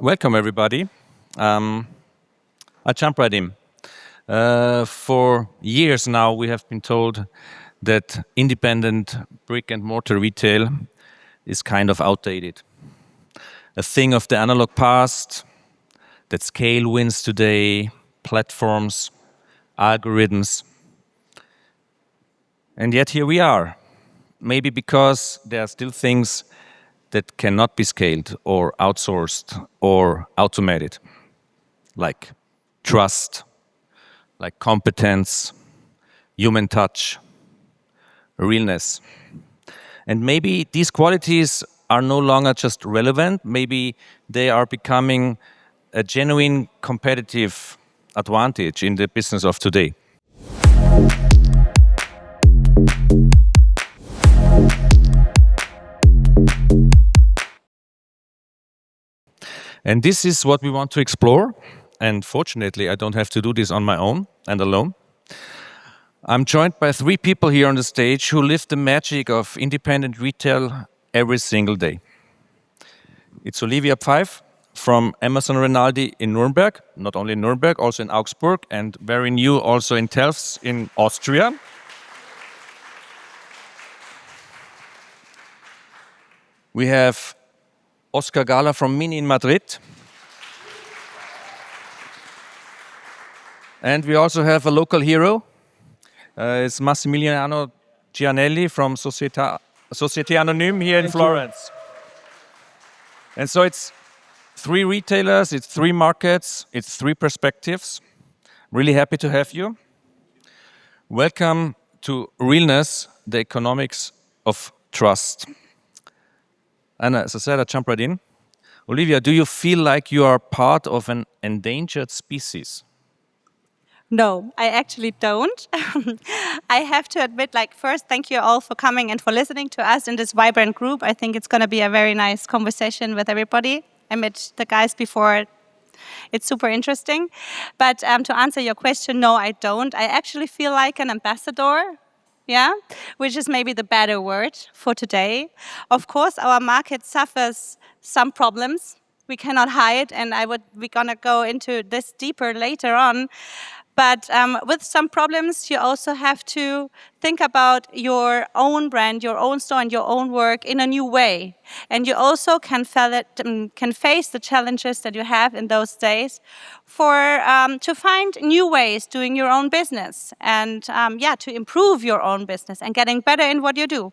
Welcome, everybody. I jump right in. For years now, we have been told that independent brick and mortar retail is kind of outdated. A thing of the analog past, that scale wins today, platforms, algorithms. And yet here we are. Maybe because there are still things that cannot be scaled or outsourced or automated, like trust, like competence, human touch, realness. And maybe these qualities are no longer just relevant, maybe they are becoming a genuine competitive advantage in the business of today. And this is what we want to explore. And fortunately, I don't have to do this on my own and alone. I'm joined by three people here on the stage who live the magic of independent retail every single day. It's Olivia Pfeif from Amazon Rinaldi in Nuremberg, not only in Nuremberg, also in Augsburg, and very new also in Telfs in Austria. We have Oscar Gala from Mini in Madrid. And we also have a local hero. It's Massimiliano Gianelli from Société Anonyme here in Florence. And so it's three retailers, it's three markets, it's three perspectives. Really happy to have you. Welcome to Realness, the economics of trust. And as I said, I jump right in. Olivia, do you feel like you are part of an endangered species? No, I actually don't. I have to admit, first, thank you all for coming and for listening to us in this vibrant group. I think it's going to be a very nice conversation with everybody. I met the guys before. It's super interesting. But to answer your question, no, I don't. I actually feel like an ambassador. Yeah, which is maybe the better word for today. Of course, our market suffers some problems. We cannot hide, and we're gonna go into this deeper later on. But with some problems, you also have to think about your own brand, your own store, and your own work in a new way. And you also can face the challenges that you have in those days to find new ways doing your own business and to improve your own business and getting better in what you do.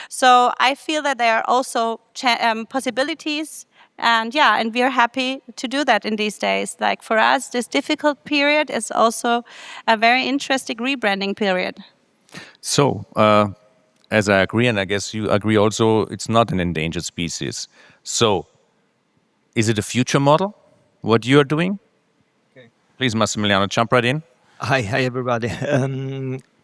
So I feel that there are also possibilities. And we're happy to do that in these days. Like for us, this difficult period is also a very interesting rebranding period. So, as I agree, and I guess you agree also, it's not an endangered species. So, is it a future model, what you are doing? Okay. Please, Massimiliano, jump right in. Hi, everybody.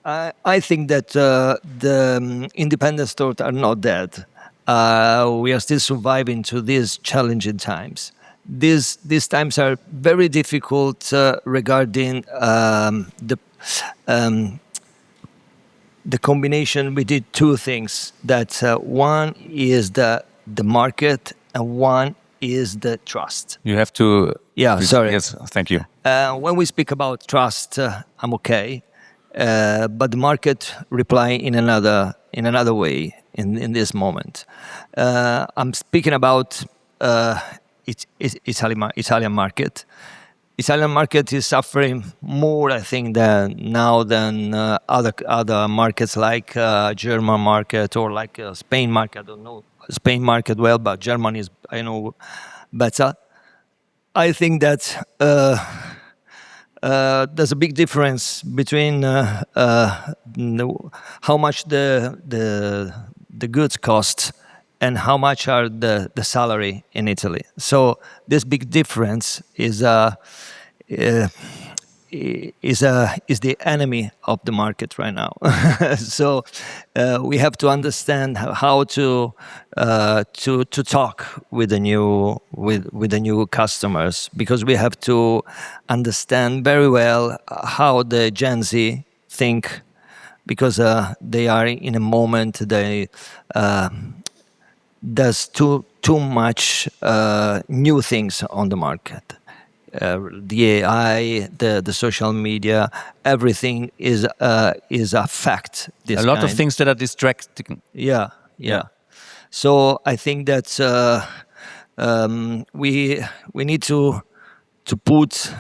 I think that the independent stores are not dead. We are still surviving to these challenging times. These times are very difficult regarding the combination. We did two things. That one is the market, and one is the trust. You have to. Yeah, sorry. Yes, thank you. When we speak about trust, I'm okay, but the market reply in another way. In this moment, I'm speaking about Italian market. Italian market is suffering more, I think, than other markets like German market or like Spain market. I don't know Spain market well, but German is, I know, better. I think that there's a big difference between how much the goods cost and how much are the salary in Italy. So this big difference is the enemy of the market right now. So we have to understand how to talk with the new customers, because we have to understand very well how the Gen Z think, because they are in a moment there's too too much new things on the market. The AI, the social media, everything is a fact. A lot of things that are distracting. Yeah. So I think that we need to put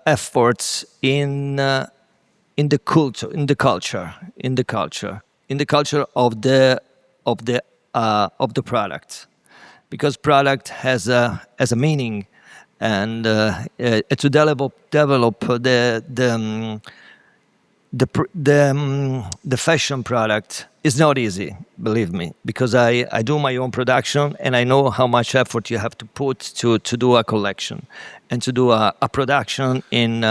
efforts in the culture of the product, because product has a meaning, and to develop the fashion product is not easy, believe me, because I do my own production, and I know how much effort you have to put to do a collection and to do a production in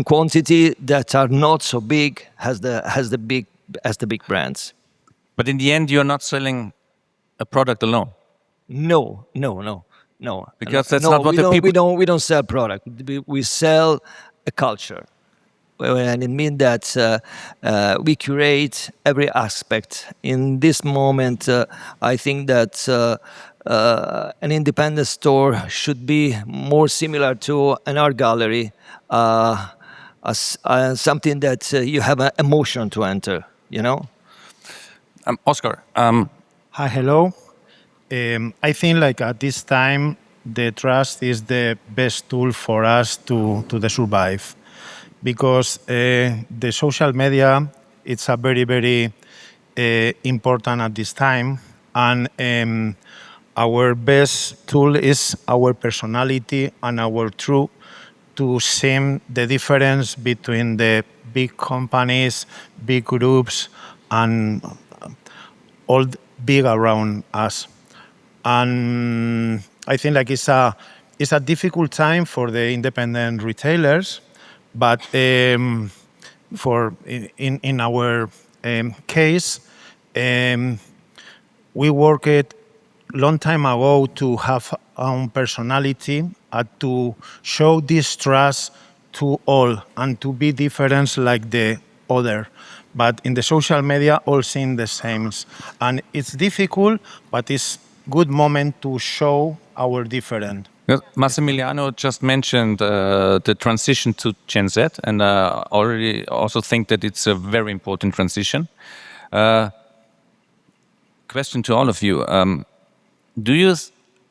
quantity that are not so big as the big brands. But in the end, you're not selling a product alone. No. Because that's not what the people... We don't sell product. We sell a culture. And it means that we curate every aspect. In this moment, I think that an independent store should be more similar to an art gallery, something that you have an emotion to enter, you know? Oscar. Hi, hello. I think like at this time, the trust is the best tool for us to survive, because the social media, it's a very, very important at this time, and our best tool is our personality and our truth to see the difference between the big companies, big groups, and all big around us. And I think like it's a difficult time for the independent retailers, but for in our case, we worked long time ago to have our own personality and to show this trust to all and to be different like the other. But in the social media, all seem the same. And it's difficult, but it's good moment to show our different. Massimiliano just mentioned the transition to Gen Z, and already also think that it's a very important transition. Question to all of you. Do you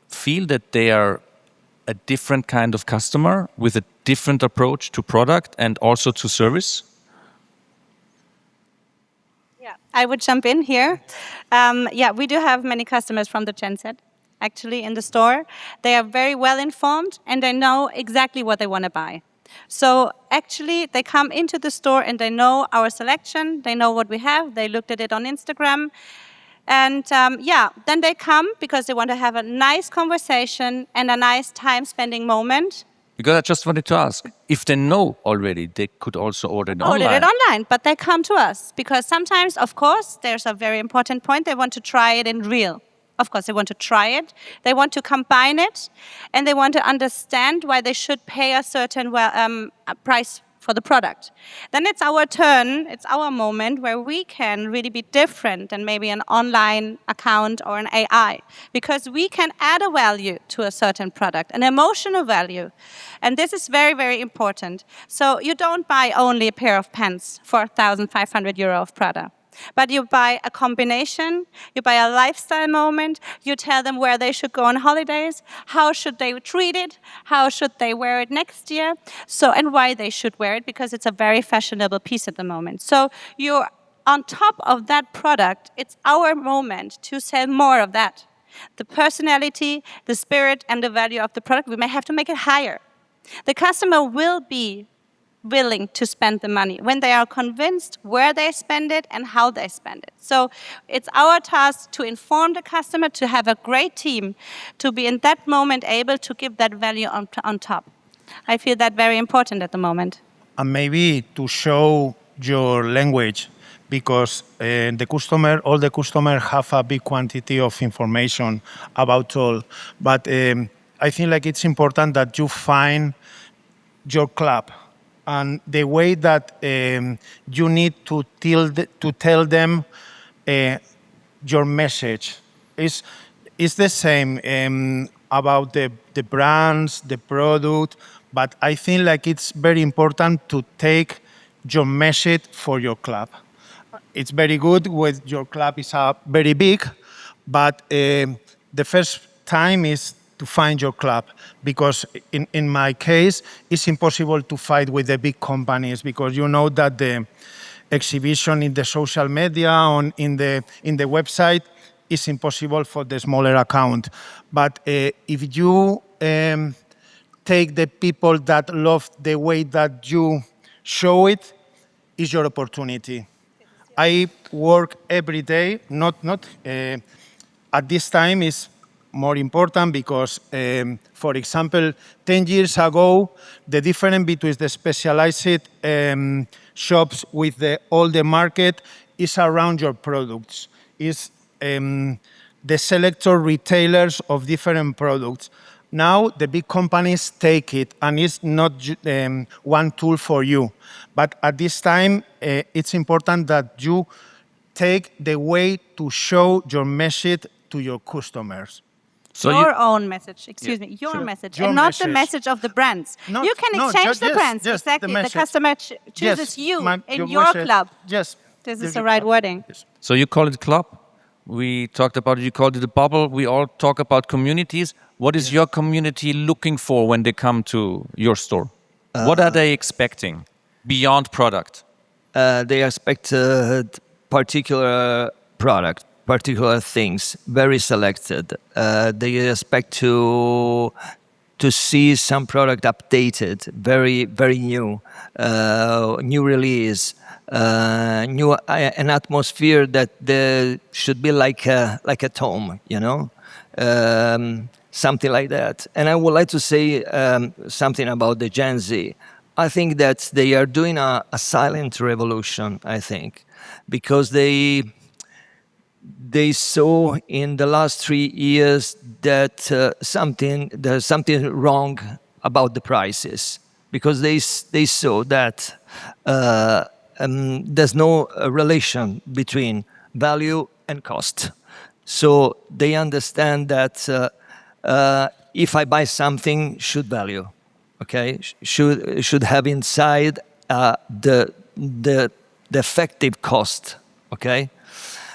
feel that they are a different kind of customer with a different approach to product and also to service? Yeah, I would jump in here. We do have many customers from the Gen Z, actually, in the store. They are very well informed and they know exactly what they want to buy. So actually, they come into the store and they know our selection, they know what we have, they looked at it on Instagram. And then they come because they want to have a nice conversation and a nice time-spending moment. Because I just wanted to ask, if they know already, they could also order it online. Order it online, but they come to us. Because sometimes, of course, there's a very important point, they want to try it in real. Of course, they want to try it, they want to combine it, and they want to understand why they should pay a certain price for the product. Then it's our turn, it's our moment where we can really be different than maybe an online account or an AI, because we can add a value to a certain product, an emotional value. And this is very, very important. So you don't buy only a pair of pants for 1,500 euro of Prada. But you buy a combination, you buy a lifestyle moment, you tell them where they should go on holidays, how should they treat it, how should they wear it next year, and why they should wear it, because it's a very fashionable piece at the moment. So you're on top of that product, it's our moment to sell more of that. The personality, the spirit, and the value of the product, we may have to make it higher. The customer will be willing to spend the money when they are convinced where they spend it and how they spend it. So it's our task to inform the customer, to have a great team, to be in that moment able to give that value on top. I feel that very important at the moment. And maybe to show your language, because all the customers have a big quantity of information about all. But I think like it's important that you find your club. And the way that you need to tell them your message is it's the same about the brands, the product, but I think like it's very important to take your message for your club. It's very good when your club is very big, but the first time is to find your club, because in my case, it's impossible to fight with the big companies, because you know that the exhibition in the social media, in the website, is impossible for the smaller account. But if you take the people that love the way that you show it, is your opportunity. I work every day, not at this time is more important because, for example, 10 years ago, the difference between the specialized shops with all the market is around your products. Is the selector retailers of different products. Now the big companies take it, and it's not one tool for you. But at this time, it's important that you take the way to show your message to your customers. So your own message, excuse me, your Sure. message, Your and not the message. message of the brands. Not- You can no, exchange the yes, brands, yes, the exactly. The message. customer chooses Yes, you in your your message. club. Yes. This There's is the your right club. wording. Yes. So you call it club. We talked about it. You called it a bubble. We all talk about communities. What is your community looking for when they come to your store? What are they expecting beyond product? They expect particular product, particular things, very selected. They expect to see some product updated, very new, new release, new an atmosphere that should be like at home, you know. Something like that. And I would like to say something about the Gen Z. I think that they are doing a silent revolution, I think, because they saw in the last 3 years that there's something wrong about the prices, because they saw that there's no relation between value and cost. So they understand that if I buy something, should value, okay, should have inside the effective cost, okay.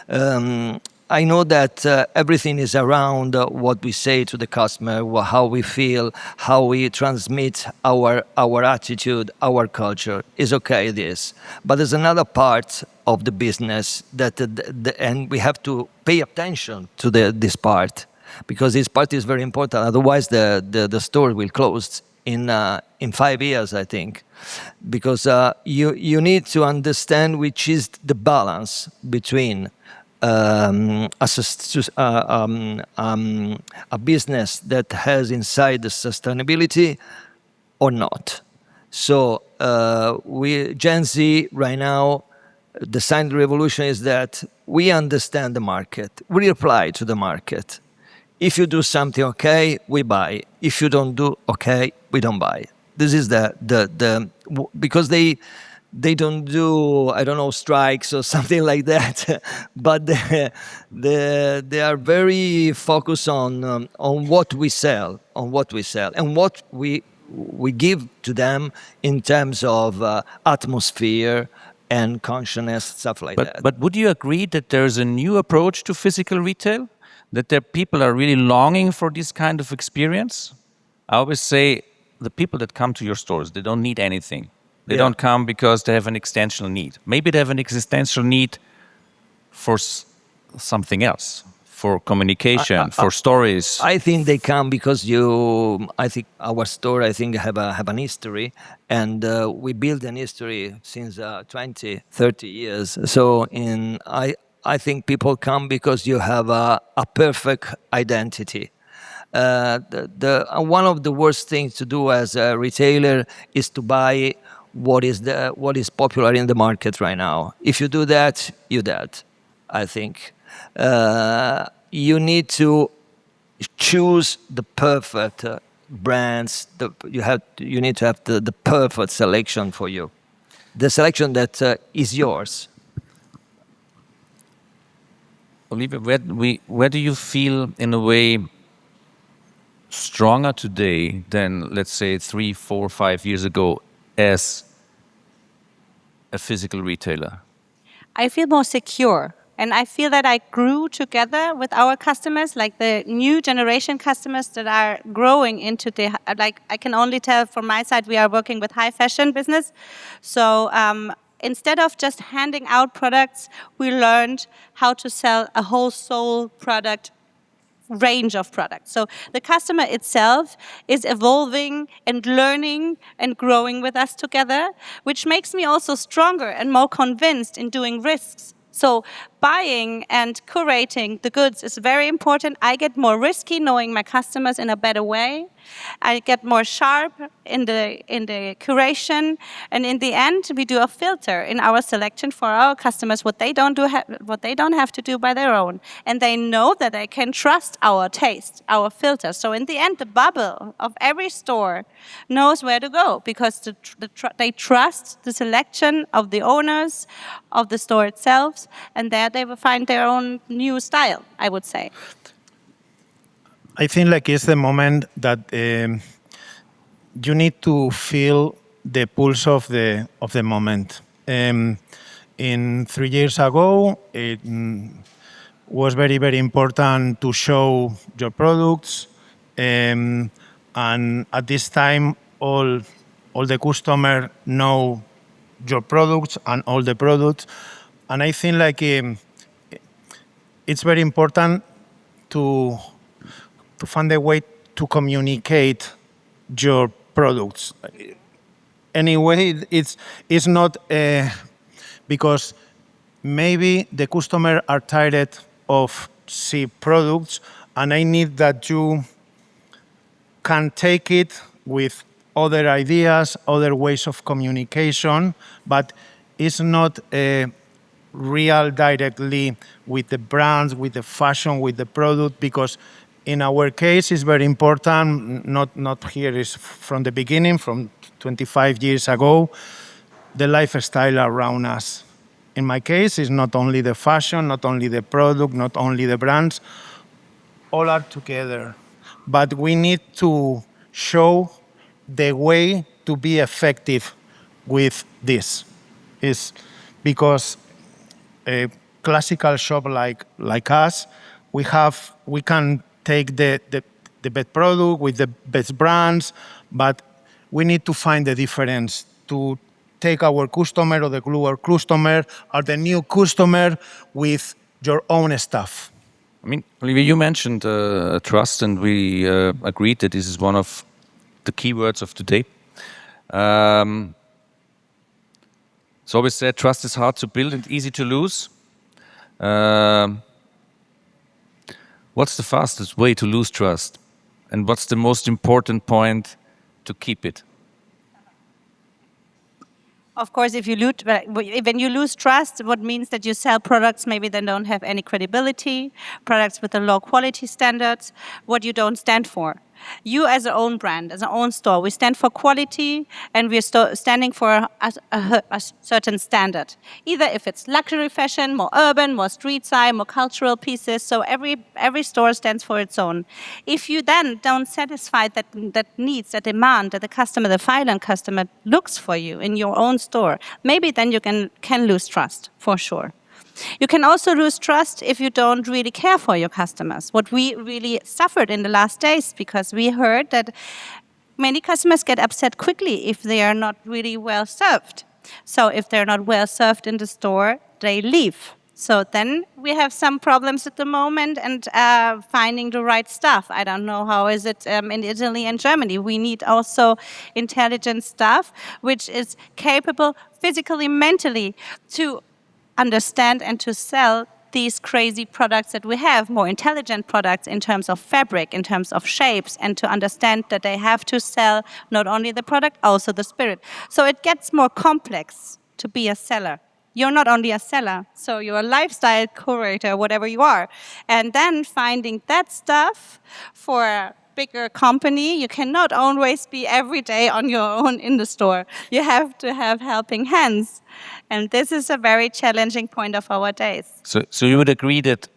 I know that everything is around what we say to the customer, how we feel, how we transmit our attitude, our culture. Is okay, this. But there's another part of the business that, and we have to pay attention to this part, because this part is very important. Otherwise, the store will close in 5 years, I think, because you need to understand which is the balance between a business that has inside the sustainability or not. So we Gen Z right now, the silent revolution is that we understand the market, we reply to the market. If you do something okay, we buy. If you don't do okay, we don't buy. This is because they don't do, I don't know, strikes or something like that, but they are very focused on what we sell, and what we give to them in terms of atmosphere and consciousness, stuff like that. But would you agree that there's a new approach to physical retail? That people are really longing for this kind of experience? I always say the people that come to your stores, they don't need anything. They don't come because they have an existential need. Maybe they have an existential need for something else, for communication, for stories. I think they come because I think our store, have an history, and we build an history since 20, 30 years. So I think people come because you have a perfect identity. One of the worst things to do as a retailer is to buy what is popular in the market right now. If you do that, you're dead, I think. You need to choose the perfect brands. You need to have the perfect selection for you. The selection that is yours. Olivia, where do you feel, in a way, stronger today than, let's say, 3, 4, 5 years ago as a physical retailer? I feel more secure. And I feel that I grew together with our customers, like the new generation customers that are growing into the, like I can only tell from my side, we are working with high fashion business. So instead of just handing out products, we learned how to sell a whole soul product range of products. So the customer itself is evolving and learning and growing with us together, which makes me also stronger and more convinced in doing risks. So buying and curating the goods is very important. I get more risky knowing my customers in a better way. I get more sharp in the curation, and in the end, we do a filter in our selection for our customers what they don't have to do by their own, and they know that they can trust our taste, our filter. So in the end, the bubble of every store knows where to go because they trust the selection of the owners of the store itself, and there they will find their own new style, I would say. I think like it's the moment that you need to feel the pulse of the moment. In 3 years ago, it was very, very important to show your products, and at this time, all the customer know your products and all the products, and I think like it's very important to find a way to communicate your products. Anyway, it's not because maybe the customer are tired of see products, and I need that you can take it with other ideas, other ways of communication, but it's not real directly with the brands, with the fashion, with the product, because in our case, it's very important, not here, is from the beginning, from 25 years ago, the lifestyle around us. In my case, it's not only the fashion, not only the product, not only the brands, all are together. But we need to show the way to be effective with this. Is because a classical shop like us, we can take the best product with the best brands, but we need to find the difference to take our customer or the global customer or the new customer with your own stuff. I mean, Olivia, you mentioned trust, and we agreed that this is one of the keywords of today. It's always said trust is hard to build and easy to lose. What's the fastest way to lose trust? And what's the most important point to keep it? Of course, when you lose trust, what means that you sell products maybe that don't have any credibility, products with a low quality standards, what you don't stand for. You as an own brand, as an own store, we stand for quality, and we're standing for a certain standard. Either if it's luxury fashion, more urban, more street side, more cultural pieces. So every store stands for its own. If you then don't satisfy that needs, that demand that the customer, the final customer looks for you in your own store, maybe then you can lose trust for sure. You can also lose trust if you don't really care for your customers. What we really suffered in the last days, because we heard that many customers get upset quickly if they are not really well served. So if they're not well served in the store, they leave. So then we have some problems at the moment and finding the right staff. I don't know how is it in Italy and Germany. We need also intelligent staff, which is capable physically, mentally to understand and to sell these crazy products that we have, more intelligent products in terms of fabric, in terms of shapes, and to understand that they have to sell not only the product, also the spirit. So it gets more complex to be a seller. You're not only a seller, so you're a lifestyle curator, whatever you are. And then finding that stuff for a bigger company, you cannot always be every day on your own in the store. You have to have helping hands. And this is a very challenging point of our days. So you would agree that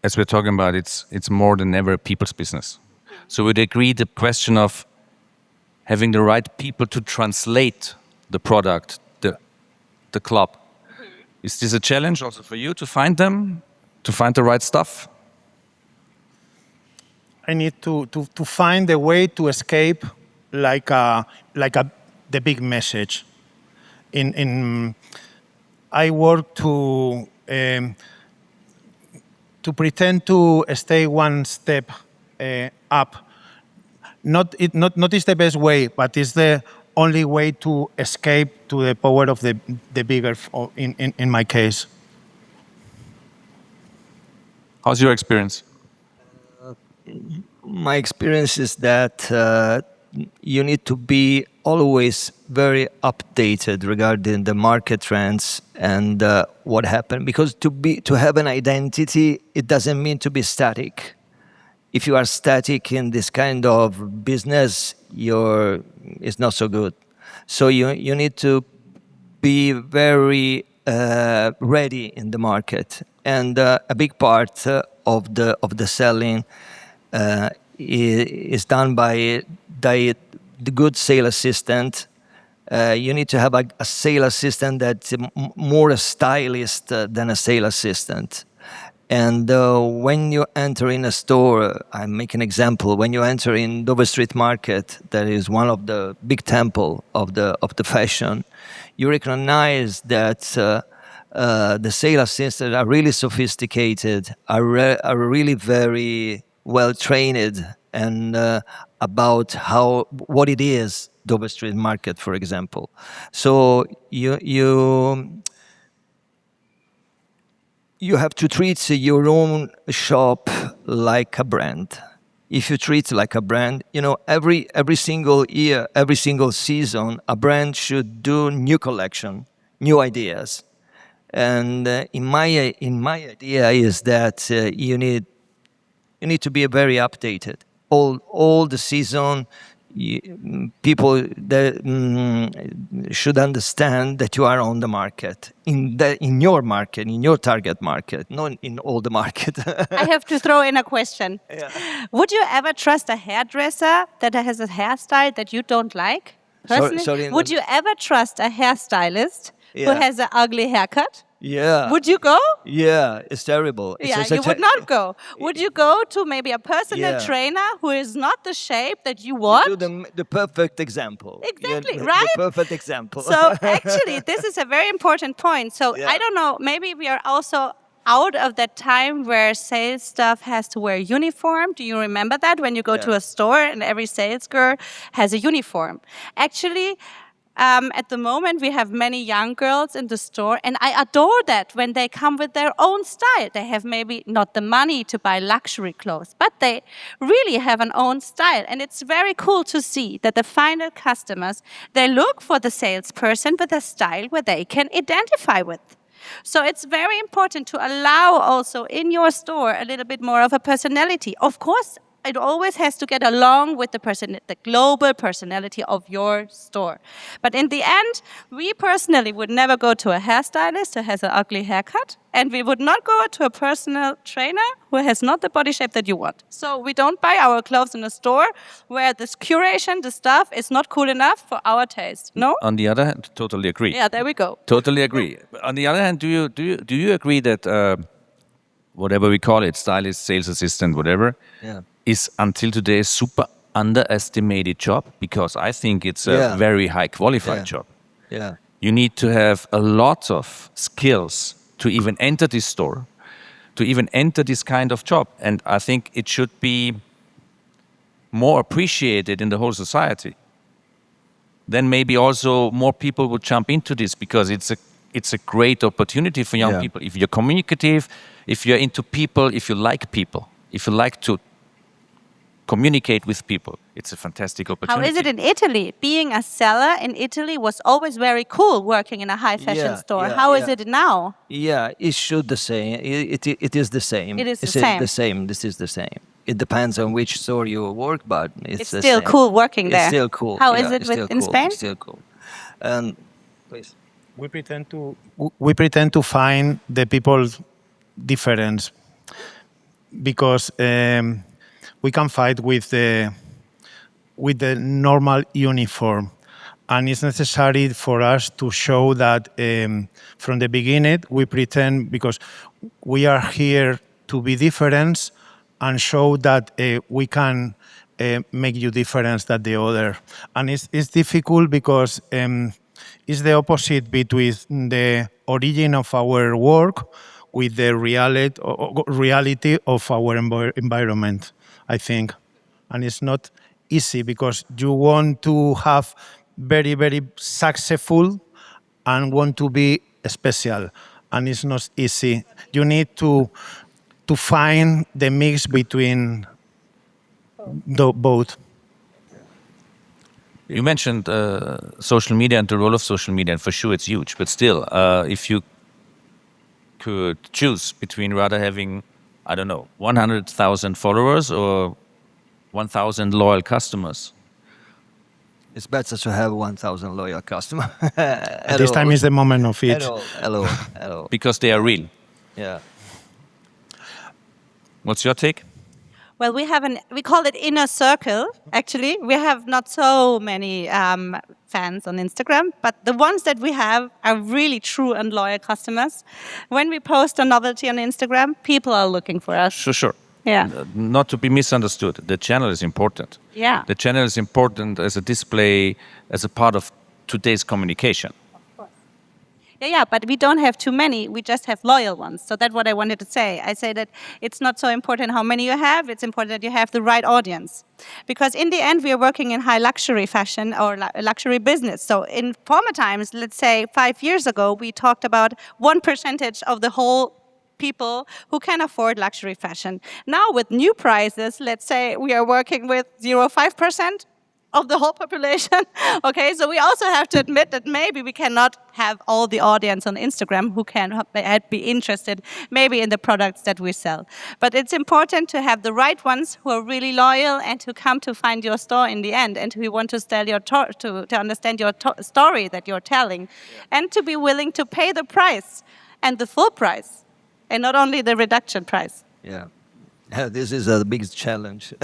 as we're talking about, it's more than ever a people's business. So we'd agree the question of having the right people to translate the product, the club. Is this a challenge also for you to find them, to find the right stuff? I need to find a way to escape the big message. I work to pretend to stay one step up. Not is the best way, but it's the only way to escape to the power of the bigger. In my case. How's your experience? My experience is that you need to be always very updated regarding the market trends and what happened. Because to have an identity, it doesn't mean to be static. If you are static in this kind of business, it's not so good. So you need to be very ready in the market, and a big part of the selling is done by the good sales assistant. You need to have a sales assistant that's more a stylist than a sales assistant. And when you enter in a store, I make an example. When you enter in Dover Street Market, that is one of the big temple of the fashion, you recognize that the sales assistants are really sophisticated, are really very well trained, and about what it is, Dover Street Market, for example. So you have to treat your own shop like a brand. If you treat it like a brand, every single year, every single season, a brand should do new collection, new ideas. And in my idea is that you need to be very updated. All the season, people should understand that you are on the market, in your market, in your target market, not in all the market. I have to throw in a question. Yeah. Would you ever trust a hairdresser that has a hairstyle that you don't like? Personally, sorry, would you ever trust a hairstylist who Yeah. has an ugly haircut? Yeah. Would you go? Yeah, it's terrible. You would not go. Would you go to maybe a personal Yeah. trainer who is not the shape that you Do want? the perfect example. Exactly, The right? perfect example. So actually, this is a very important point. So Yeah. I don't know, maybe we are also out of that time where sales staff has to wear uniform. Do you remember that when you go to Yeah. a store and every sales girl has a uniform? Actually, at the moment, we have many young girls in the store, and I adore that when they come with their own style. They have maybe not the money to buy luxury clothes, but they really have an own style. And it's very cool to see that the final customers, they look for the salesperson with a style where they can identify with. So it's very important to allow also in your store a little bit more of a personality. Of course, it always has to get along with the global personality of your store. But in the end, we personally would never go to a hairstylist who has an ugly haircut, and we would not go to a personal trainer who has not the body shape that you want. So we don't buy our clothes in a store where this curation, the stuff, is not cool enough for our taste. No? On the other hand, totally agree. Yeah, there we go. Totally agree. But on the other hand, do you agree that whatever we call it, stylist, sales assistant, whatever, Yeah. is until today a super underestimated job? Because I think it's a Yeah. very high qualified Yeah. job. Yeah. You need to have a lot of skills to even enter this store, to even enter this kind of job. And I think it should be more appreciated in the whole society. Then maybe also more people would jump into this, because it's a great opportunity for young Yeah. people. If you're communicative, if you're into people, if you like people, if you like to communicate with people, it's a fantastic How opportunity. is it in Italy? Being a seller in Italy was always very cool working in a high fashion Yeah, store. yeah, How is yeah. it now? Yeah, it should the same. It is the same. It is the It's same. the same. This is the same. It depends on which store you work, but It's the still same. cool working It's there. still cool. How Yeah, is it it's still in cool. Spain? It's still cool. And please. We pretend to find the people's difference. because we can fight with the normal uniform. And it's necessary for us to show that from the beginning we pretend, because we are here to be different and show that we can make you different than the other. And it's difficult because it's the opposite between the origin of our work with the reality of our environment, I think. And it's not easy because you want to have very, very successful and want to be special. And it's not easy. You need to find the mix between both. You mentioned social media and the role of social media, and for sure it's huge. But still, if you could choose between rather having, I don't know, 100,000 followers or 1,000 loyal customers. It's better to have 1,000 loyal customers. This time is the moment of it. Hello. Because they are real. Yeah. What's your take? Well, we call it inner circle, actually. We have not so many fans on Instagram, but the ones that we have are really true and loyal customers. When we post a novelty on Instagram, people are looking for us. Sure. Yeah. Not to be misunderstood, the channel is important. Yeah. The channel is important as a display, as a part of today's communication. Yeah, but we don't have too many. We just have loyal ones. So that's what I wanted to say. I say that it's not so important how many you have. It's important that you have the right audience. Because in the end, we are working in high luxury fashion or luxury business. So in former times, let's say 5 years ago, we talked about 1% of the whole people who can afford luxury fashion. Now with new prices, let's say we are working with 0.5% of the whole population. Okay, so we also have to admit that maybe we cannot have all the audience on Instagram who can be interested maybe in the products that we sell. But it's important to have the right ones who are really loyal and who come to find your store in the end and who want to tell to understand your story that you're telling, and to be willing to pay the price and the full price and not only the reduction price. Yeah. This is a big challenge.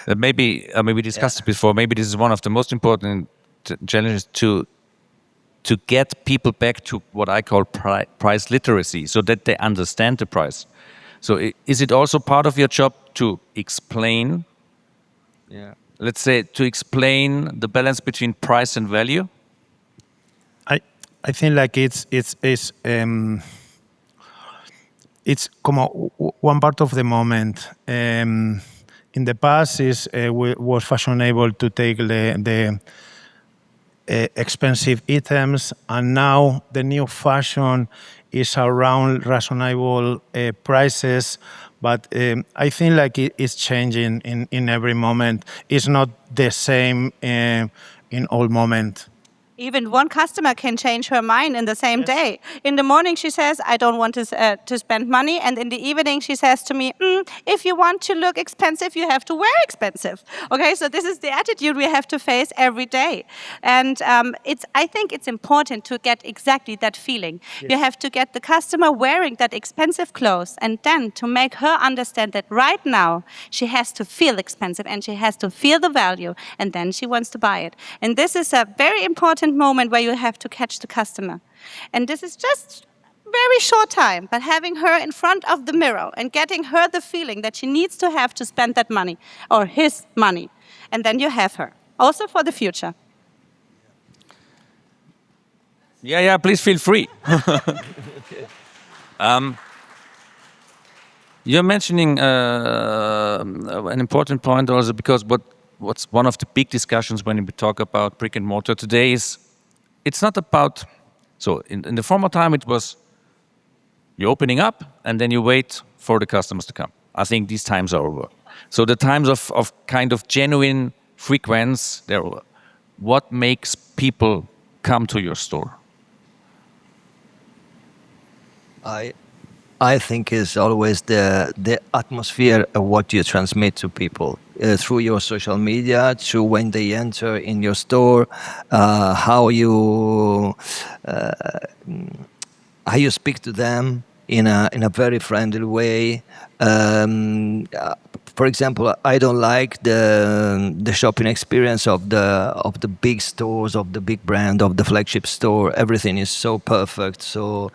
Maybe we discussed it before. Maybe this is one of the most important challenges to get people back to what I call price literacy, so that they understand the price. So is it also part of your job to explain? Yeah. Let's say to explain the balance between price and value. I think like it's como one part of the moment. In the past, was fashionable to take the expensive items, and now the new fashion is around reasonable prices. But I think like it's changing in every moment. It's not the same in all moment. Even one customer can change her mind in the same day. In the morning, she says, I don't want to spend money. And in the evening, she says to me, if you want to look expensive, you have to wear expensive. Okay, so this is the attitude we have to face every day. And I think it's important to get exactly that feeling. Yes. You have to get the customer wearing that expensive clothes, and then to make her understand that right now, she has to feel expensive and she has to feel the value, and then she wants to buy it. And this is a very important moment where you have to catch the customer. And this is just very short time, but having her in front of the mirror and getting her the feeling that she needs to have to spend that money or his money. And then you have her. Also for the future. Yeah, please feel free. You're mentioning an important point also, because what's one of the big discussions when we talk about brick and mortar today is it's not about, so in the former time it was you're opening up and then you wait for the customers to come. I think these times are over. So the times of kind of genuine frequency, they're over. What makes people come to your store? I think it's always the atmosphere of what you transmit to people through your social media, through when they enter in your store, how you speak to them, in a very friendly way. For example, I don't like the shopping experience of the big stores, of the big brand, of the flagship store. Everything is so perfect, so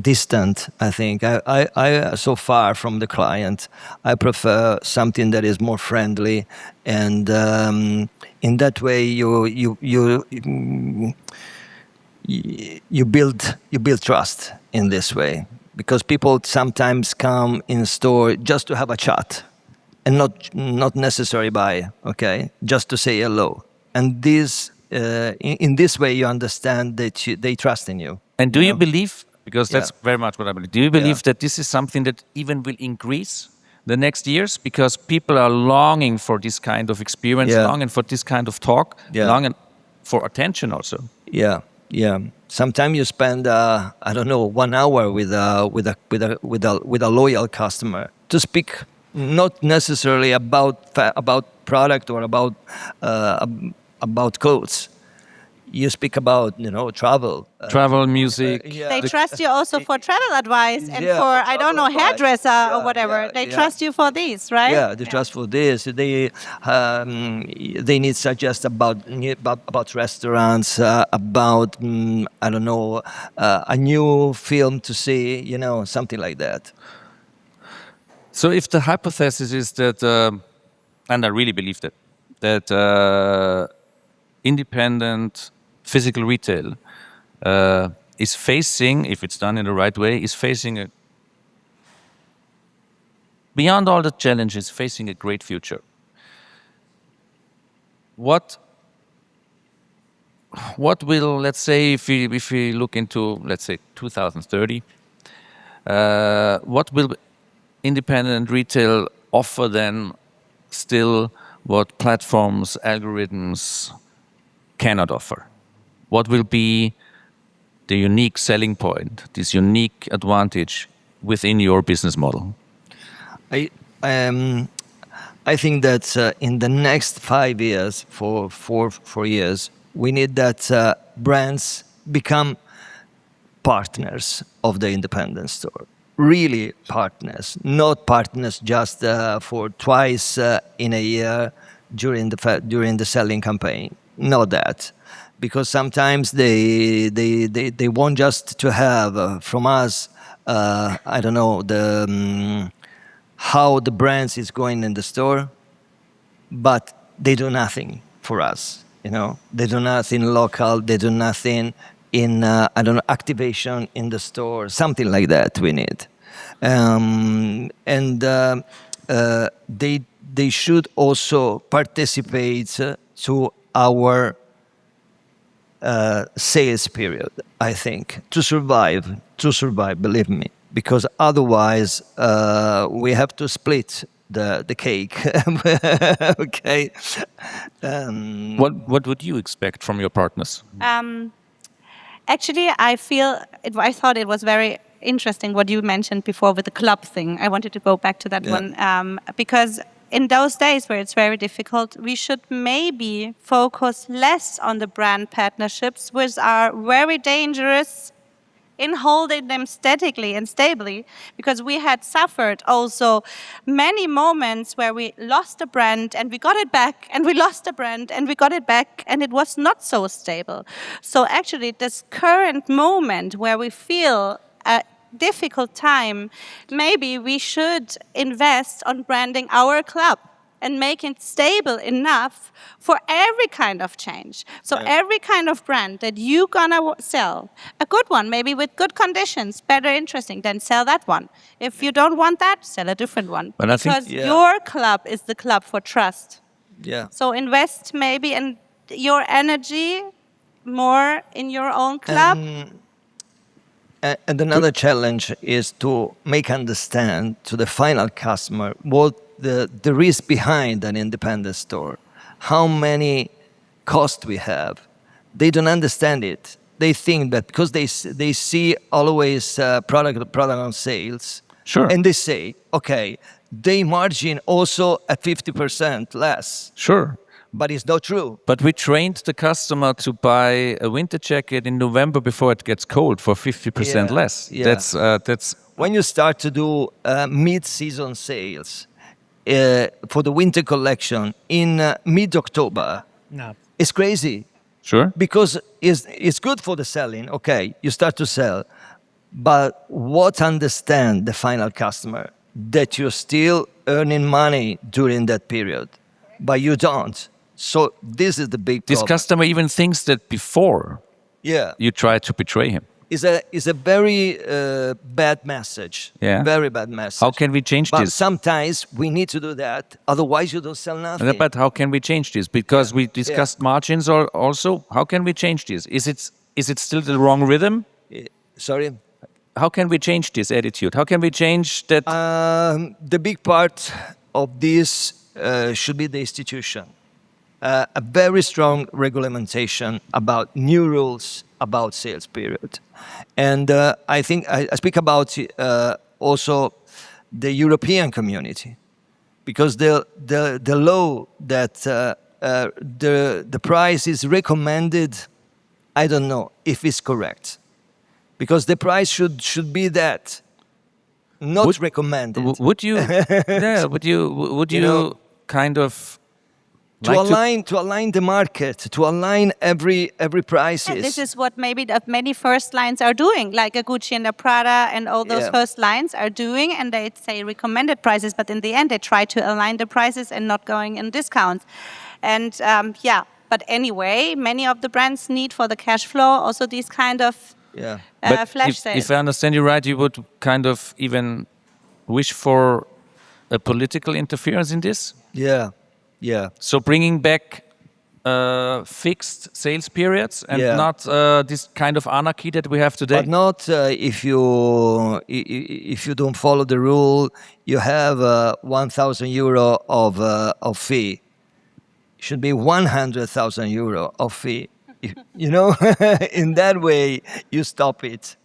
distant. I think I so far from the client. I prefer something that is more friendly, and in that way you build trust in this way, because people sometimes come in store just to have a chat and not necessarily buy, okay, just to say hello. And this in this way you understand that they trust in you. And do you know? believe, because that's Yeah. very much what I believe, do you believe that this is something that even will increase the next years, because people are longing for this kind of experience, Yeah. longing for this kind of talk, Yeah. longing for attention also? Yeah, yeah. Sometimes you spend I don't know 1 hour with a loyal customer to speak not necessarily about product or about clothes. You speak about travel. Travel, music. They trust you also for travel advice and Yeah, for, for I don't know, travel advice. hairdresser or Yeah, whatever. yeah, They yeah. trust you for these, right? Yeah, they trust for this. They need suggest about restaurants, about I don't know, a new film to see, something like that. So if the hypothesis is that, and I really believe that independent physical retail is facing, if it's done in the right way, is facing beyond all the challenges, facing a great future. What will, let's say, if we look into, let's say, 2030, what will independent retail offer then still what platforms, algorithms cannot offer? What will be the unique selling point, this unique advantage within your business model? I think that in the next 5 years, for 4 years, we need that brands become partners of the independent store. Really partners, not partners just for twice in a year during the selling campaign. Not that, because sometimes they want just to have from us. I don't know how the brands is going in the store, but they do nothing for us. They do nothing local. They do nothing in I don't know, activation in the store, something like that. We need, and they should also participate to our sales period. I think to survive. Believe me, because otherwise we have to split the cake. Okay. What would you expect from your partners? Actually, I thought it was very interesting what you mentioned before with the club thing. I wanted to go back to that one because in those days where it's very difficult, we should maybe focus less on the brand partnerships, which are very dangerous in holding them statically and stably, because we had suffered also many moments where we lost a brand and we got it back, and we lost a brand and we got it back, and it was not so stable. So actually this current moment where we feel a difficult time, maybe we should invest on branding our club and make it stable enough for every kind of change. So every kind of brand that you're gonna sell, a good one, maybe with good conditions, better, interesting, then sell that one. If you don't want that, sell a different one. But I think- because your club is the club for trust. Yeah. So invest maybe in your energy more in your own club. And another challenge is to make understand to the final customer what the risk behind an independent store, how many costs we have. They don't understand it. They think that because they see always product on sales, Sure. and they say, okay, they margin also at 50% less. Sure. but it's not true. But we trained the customer to buy a winter jacket in November before it gets cold for 50% Yeah, less. yeah. That's When you start to do mid-season sales for the winter collection in mid-October, No. it's crazy. sure. Because it's good for the selling. Okay, you start to sell, but what understand the final customer that you're still earning money during that period, but you don't. So this is the big This problem. customer even thinks that before Yeah, you try to betray him. is a very bad message. Yeah. Very bad message. How can we change But this? sometimes we need to do that. Otherwise, you don't sell nothing. But how can we change this? Because we discussed margins also. How can we change this? Is it still the wrong rhythm? Sorry. How can we change this attitude? How can we change that? The big part of this should be the institution. A very strong regulation about new rules about sales period. And I think I speak about also the European community, because the law that the price is recommended, I don't know if it's correct. Because the price should be that, not recommended. Would you? Yeah. Would you know, kind of to align the market, to align every prices. And this is what maybe the many first lines are doing, like a Gucci and a Prada and all those Yeah. first lines are doing, and they say recommended prices, but in the end they try to align the prices and not going in discounts. And but anyway, many of the brands need for the cash flow also these kind of Yeah. But flash sales. if I understand you right, you would kind of even wish for a political interference in this. Yeah. Yeah. So bringing back fixed sales periods and Yeah. not this kind of anarchy that we have today. But not if you don't follow the rule, you have €1,000 of fee. Should be €100,000 of fee. You know, in that way you stop it.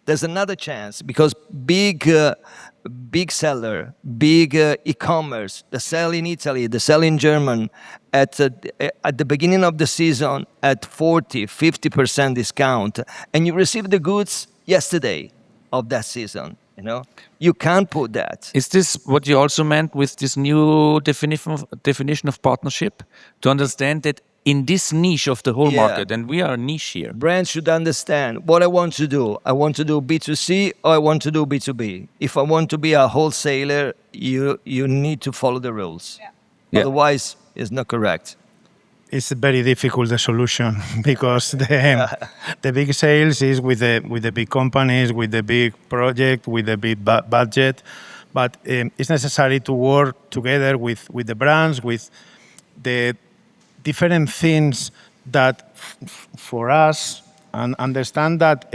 There's another chance because big seller, big e-commerce, the sell in Italy, the sell in German, at the beginning of the season at 40-50% discount, and you receive the goods yesterday of that season. You know, you can't put that. Is this what you also meant with this new definition of partnership? To understand that in this niche of the whole Yeah. market, and we are a niche here. Brands should understand what I want to do. I want to do B2C or I want to do B2B. If I want to be a wholesaler, you need to follow the rules. Yeah. Otherwise, it's not correct. It's very difficult, the solution, because the big sales is with the big companies, with the big project, with the big budget. But it's necessary to work together with the brands, with the different things that for us, and understand that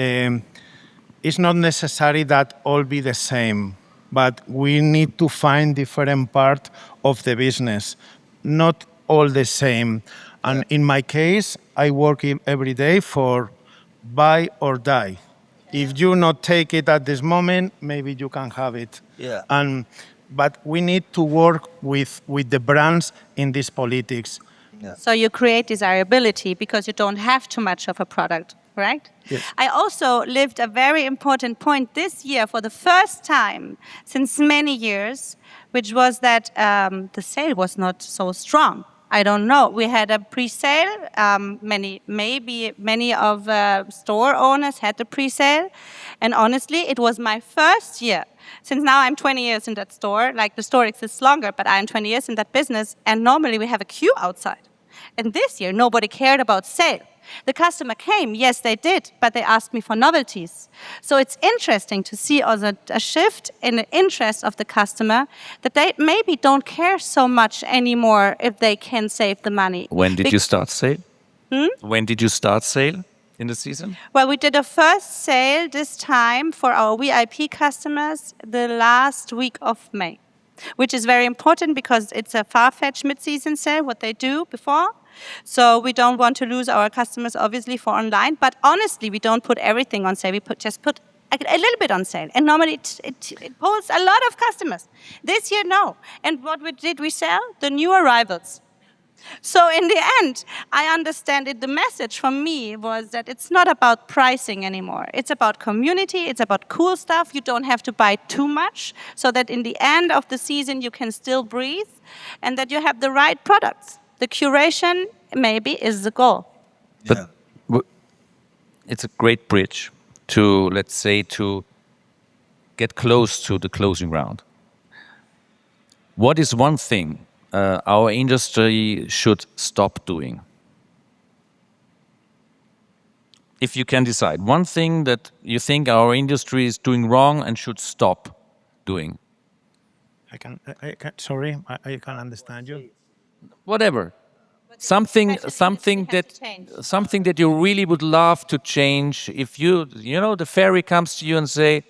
it's not necessary that all be the same, but we need to find different part of the business, not all the same. And in my case, I work every day for buy or die. If you not take it at this moment, maybe you can have it. Yeah. But we need to work with the brands in this politics. So you create desirability because you don't have too much of a product, right? Yes. I also lived a very important point this year for the first time since many years, which was that the sale was not so strong. I don't know. We had a pre-sale. Many of store owners had the pre-sale, and honestly, it was my first year. Since now I'm 20 years in that store. Like the store exists longer, but I'm 20 years in that business, and normally we have a queue outside. And this year, nobody cared about sale. The customer came, yes, they did, but they asked me for novelties. So it's interesting to see also a shift in the interest of the customer that they maybe don't care so much anymore if they can save the money. When did you start sale? When did you start sale in the season? Well, we did a first sale this time for our VIP customers the last week of May, which is very important because it's a far-fetched mid-season sale, what they do before. So we don't want to lose our customers, obviously, for online. But honestly, we don't put everything on sale. We just put a little bit on sale. And normally it pulls a lot of customers. This year, no. And what did we sell? The new arrivals. So in the end, I understand it. The message from me was that it's not about pricing anymore. It's about community. It's about cool stuff. You don't have to buy too much, so that in the end of the season you can still breathe, and that you have the right products. The curation maybe is the goal. But it's a great bridge to, let's say, to get close to the closing round. What is one thing our industry should stop doing? If you can decide, one thing that you think our industry is doing wrong and should stop doing. I can't understand you. Whatever. Something Specificity has to change. something that you really would love to change. If you know, the fairy comes to you and say,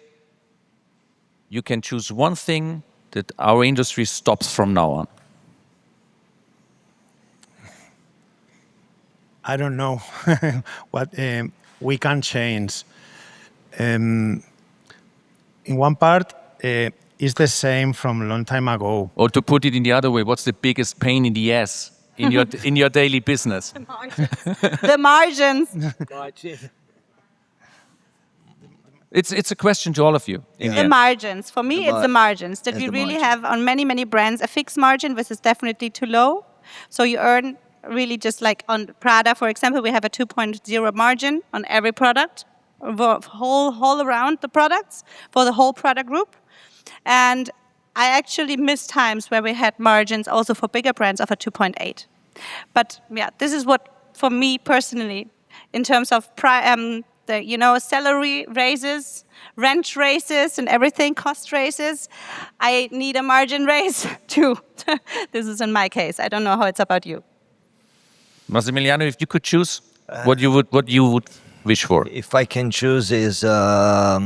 you can choose one thing that our industry stops from now on. I don't know what we can change. In one part, it's the same from a long time ago. Or to put it in the other way, what's the biggest pain in the ass in your daily business? The margins. It's a question to all of you. in the The end. margins. For me, it's the margins. That and we the really margin. have on many, many brands a fixed margin, which is definitely too low. So you earn really just like on Prada, for example, we have a 2.0 margin on every product, whole around the products for the whole product group. And I actually miss times where we had margins also for bigger brands of a 2.8. But yeah, this is what, for me personally, in terms of salary raises, rent raises, and everything, cost raises, I need a margin raise too. This is in my case. I don't know how it's about you. Massimiliano, if you could choose, what you would wish for? If I can choose, is I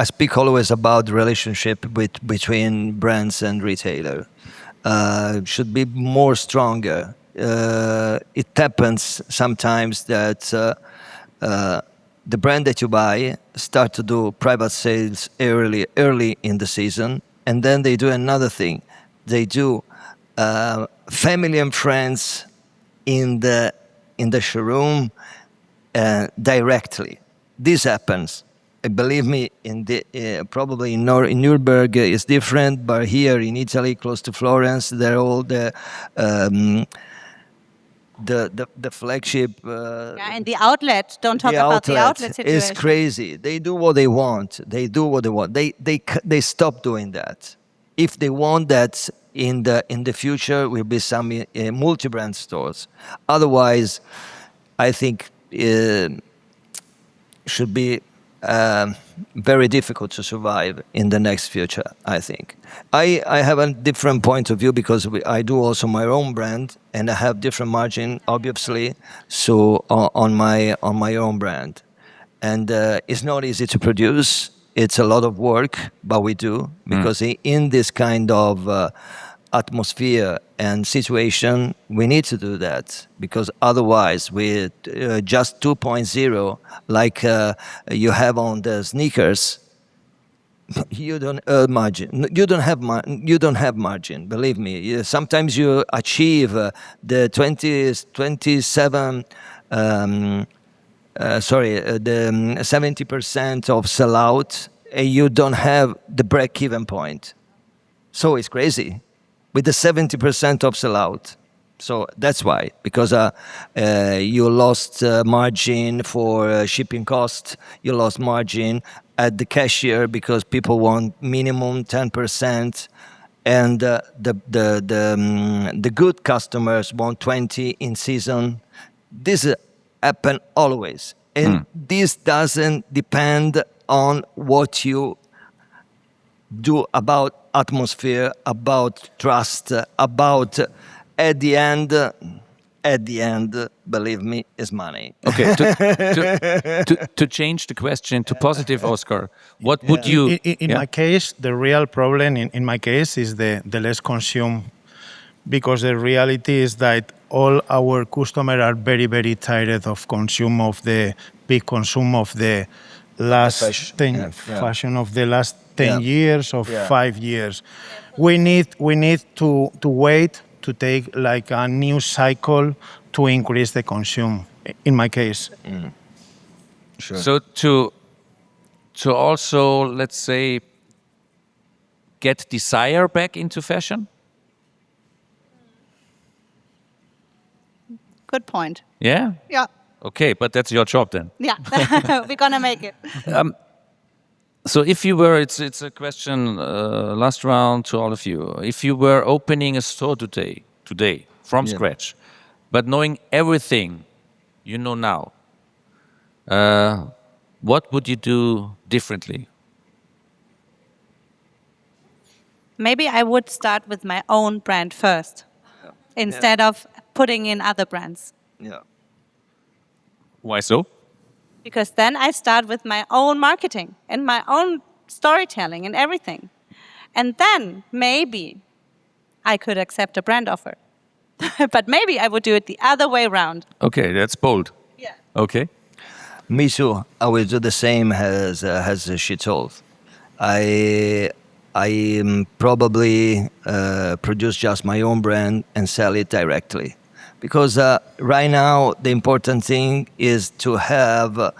speak always about the relationship between brands and retailer. Should be more stronger. It happens sometimes that the brand that you buy start to do private sales early in the season, and then they do another thing. They do family and friends in the showroom directly. This happens. Believe me, probably in Nuremberg is different, but here in Italy, close to Florence, they're all the flagship. And the outlet. Don't talk about the outlet situation. It's crazy. They do what they want. They stop doing that. If they want that in the future, will be some multi-brand stores. Otherwise, I think should be very difficult to survive in the next future. I think I have a different point of view because I do also my own brand and I have different margin, obviously. So on my own brand, and it's not easy to produce. It's a lot of work, but we do because in this kind of atmosphere and situation, we need to do that because otherwise, with just 2.0, like you have on the sneakers, you don't earn margin. You don't have margin. Believe me. Sometimes you achieve the 27. The 70% of sellout, and you don't have the break-even point. So it's crazy with the 70% of sellout. So that's why, because you lost margin for shipping cost, you lost margin at the cashier because people want minimum 10%, and the good customers want 20 in season. This happen always, and this doesn't depend on what you do about atmosphere, about trust, about at the end, believe me, is money. Okay, to change the question to positive, Oscar, what would you... In my case, the real problem in my case is the less consume, because the reality is that all our customers are very, very tired of big consume of the last Fashion. fashion of the last 10 years or Yeah. 5 years. We need to wait to take like a new cycle to increase the consume. In my case, Sure. So to also, let's say, get desire back into fashion. Good point. Yeah. Yeah. Okay, but that's your job then. Yeah. We're going to make it. So if you were, it's a question, last round to all of you. If you were opening a store today from Yeah. scratch, but knowing everything you know now, what would you do differently? Maybe I would start with my own brand first instead of putting in other brands. Yeah. Why so? Because then I start with my own marketing and my own storytelling and everything. And then maybe I could accept a brand offer. But maybe I would do it the other way around. Okay, that's bold. Yeah. Okay. Me too. I will do the same as she told. I probably produce just my own brand and sell it directly, because right now the important thing is to have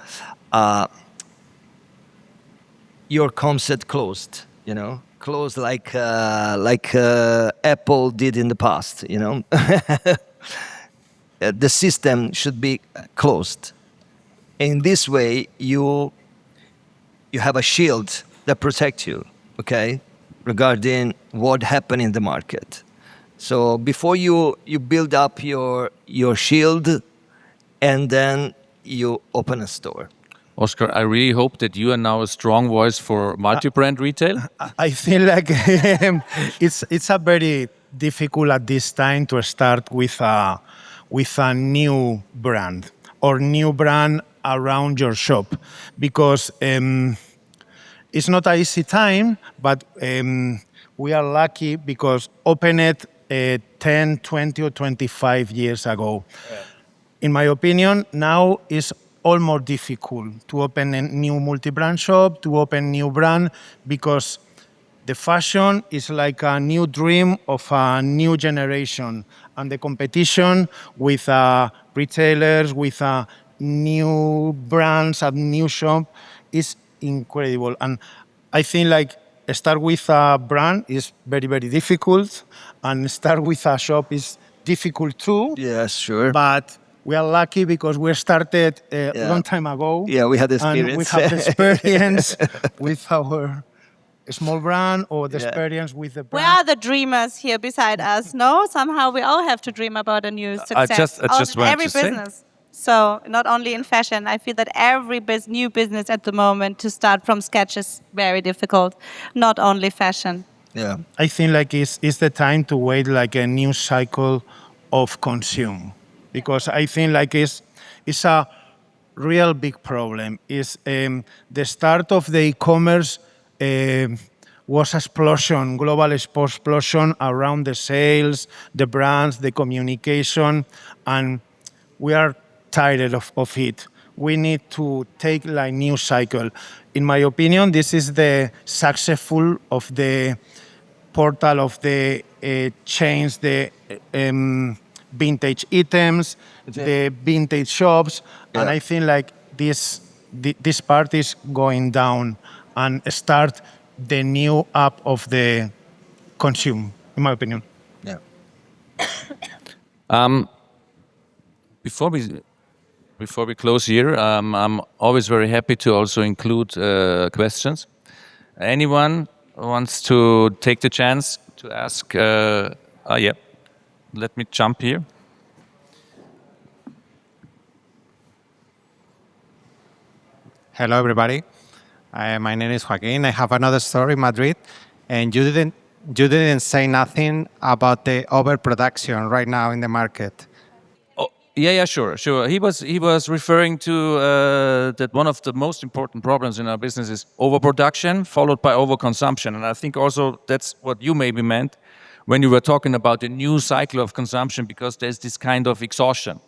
your concept closed. You know, closed like Apple did in the past. You know, the system should be closed. In this way, you have a shield that protects you, okay, regarding what happened in the market. So before you build up your shield, and then you open a store. Oscar, I really hope that you are now a strong voice for multi-brand retail. I feel like it's a very difficult at this time to start with a new brand or new brand around your shop, because it's not an easy time, but we are lucky because opened it 10, 20 or 25 years ago. Yeah. In my opinion, now it's all more difficult to open a new multi-brand shop, to open new brand, because the fashion is like a new dream of a new generation, and the competition with retailers, with new brands and new shop is incredible. And I think like start with a brand is very, very difficult, and start with a shop is difficult too. Yes, sure. But we are lucky because we started a long time ago. Yeah, we had experience. And we have experience with our small brand or the experience with the brand. We are the dreamers here beside us. No, somehow we all have to dream about a new success. I just wanted every to say. business. So not only in fashion, I feel that every new business at the moment to start from scratch is very difficult. Not only fashion. Yeah, I think like it's the time to wait like a new cycle of consume, because I think like it's a real big problem. Is the start of the e-commerce was explosion, global explosion around the sales, the brands, the communication, and we are tired of it. We need to take like new cycle. In my opinion, this is the successful of the portal of the chains, the vintage items, the vintage shops, and I think like this part is going down and start the new up of the consume, in my opinion. yeah. Before we close here, I'm always very happy to also include questions. Anyone wants to take the chance to ask? Yeah, let me jump here. Hello, everybody. My name is Joaquin. I have another story in Madrid, and you didn't say nothing about the overproduction right now in the market. Yeah, sure. He was referring to that one of the most important problems in our business is overproduction followed by overconsumption, and I think also that's what you maybe meant when you were talking about the new cycle of consumption, because there's this kind of exhaustion.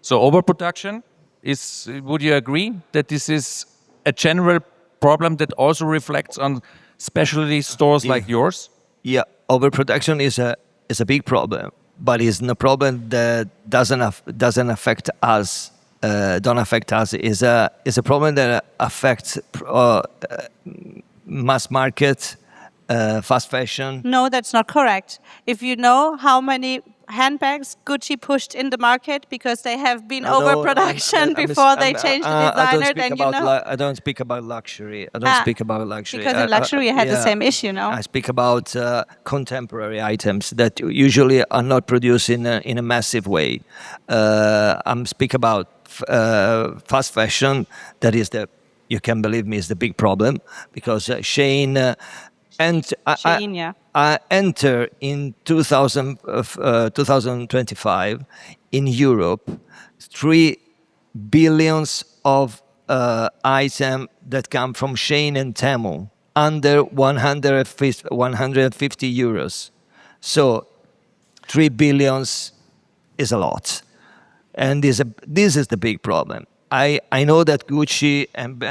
So overproduction is. Would you agree that this is a general problem that also reflects on specialty stores like yours? Yeah, overproduction is a big problem, but it's a problem that doesn't affect us. Don't affect us. Is a problem that affects mass market, fast fashion. No, that's not correct. If you know how many handbags Gucci pushed in the market because they have been overproduction before they changed the designer, then you know. I don't speak about luxury. I don't speak about luxury. Because in luxury you had the same issue, no? I speak about contemporary items that usually are not produced in a massive way. I'm speak about fast fashion. That is you can believe me, is the big problem because Shein. I enter in 2025 in Europe 3 billions of items that come from Shein and Temu under 150 euros. So 3 billions is a lot. And this is the big problem. I know that Gucci and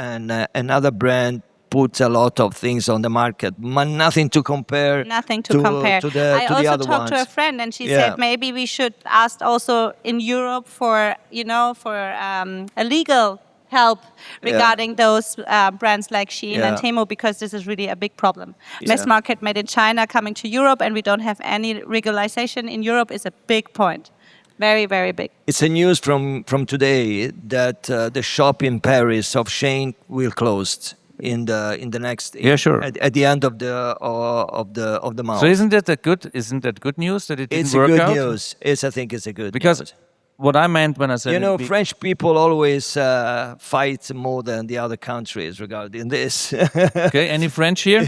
another brand put a lot of things on the market, but nothing to compare. Nothing to compare. To the I also other talked ones. to a friend, and she said maybe we should ask also in Europe for a legal help regarding those brands like Shein and Temu, because this is really a big problem. Mass market made in China coming to Europe, and we don't have any regularization in Europe is a big point. Very, very big. It's a news from today that the shop in Paris of Shein will close in the next sure. at the end of the month. So isn't that good news that it didn't work out? It's a good news. I think it's a good because news. What I meant when I said French people always fight more than the other countries regarding this. Okay, any French here?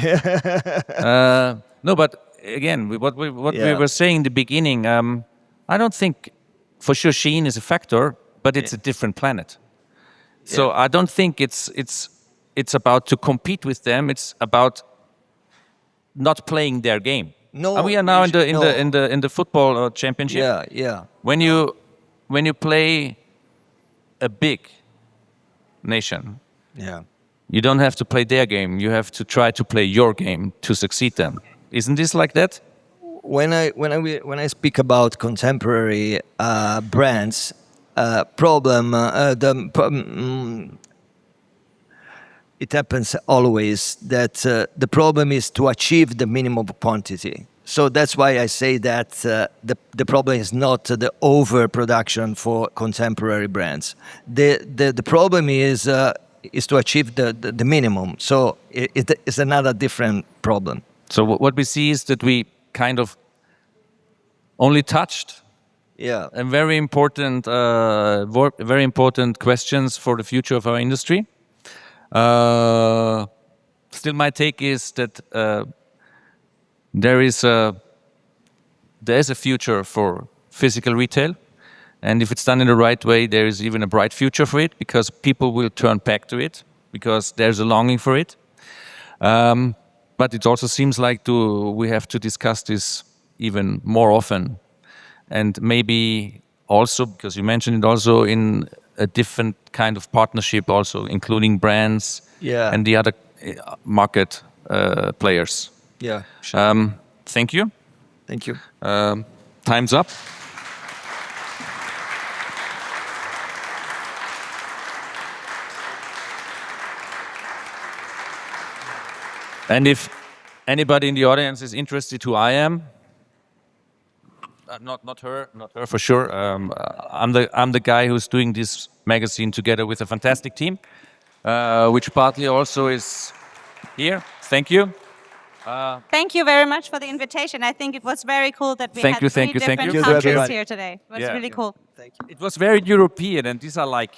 No, but again, what we were saying in the beginning, I don't think for sure Shein is a factor, but it's a different planet. So I don't think it's about to compete with them. It's about not playing their game. No, and we are now in the football championship. Yeah. When you play a big nation, you don't have to play their game. You have to try to play your game to succeed them. Isn't this like that? When I speak about contemporary brands, it happens always that the problem is to achieve the minimum quantity. So that's why I say that the problem is not the overproduction for contemporary brands. The problem is to achieve the minimum. So it's another different problem. So what we see is that we kind of only touched and very important questions for the future of our industry. Still, my take is that there is a future for physical retail, and if it's done in the right way, there is even a bright future for it because people will turn back to it because there's a longing for it. But it also seems like we have to discuss this even more often, and maybe also because you mentioned it also in a different kind of partnership, also including brands and the other market players. Yeah. Sure. Thank you. Thank you. Time's up. And if anybody in the audience is interested who I am, not her for sure. I'm the guy who's doing this magazine together with a fantastic team, which partly also is here. Thank you. Thank you very much for the invitation. I think it was very cool that we had three different countries here today. It was really cool. Thank you. It was very European, and these are like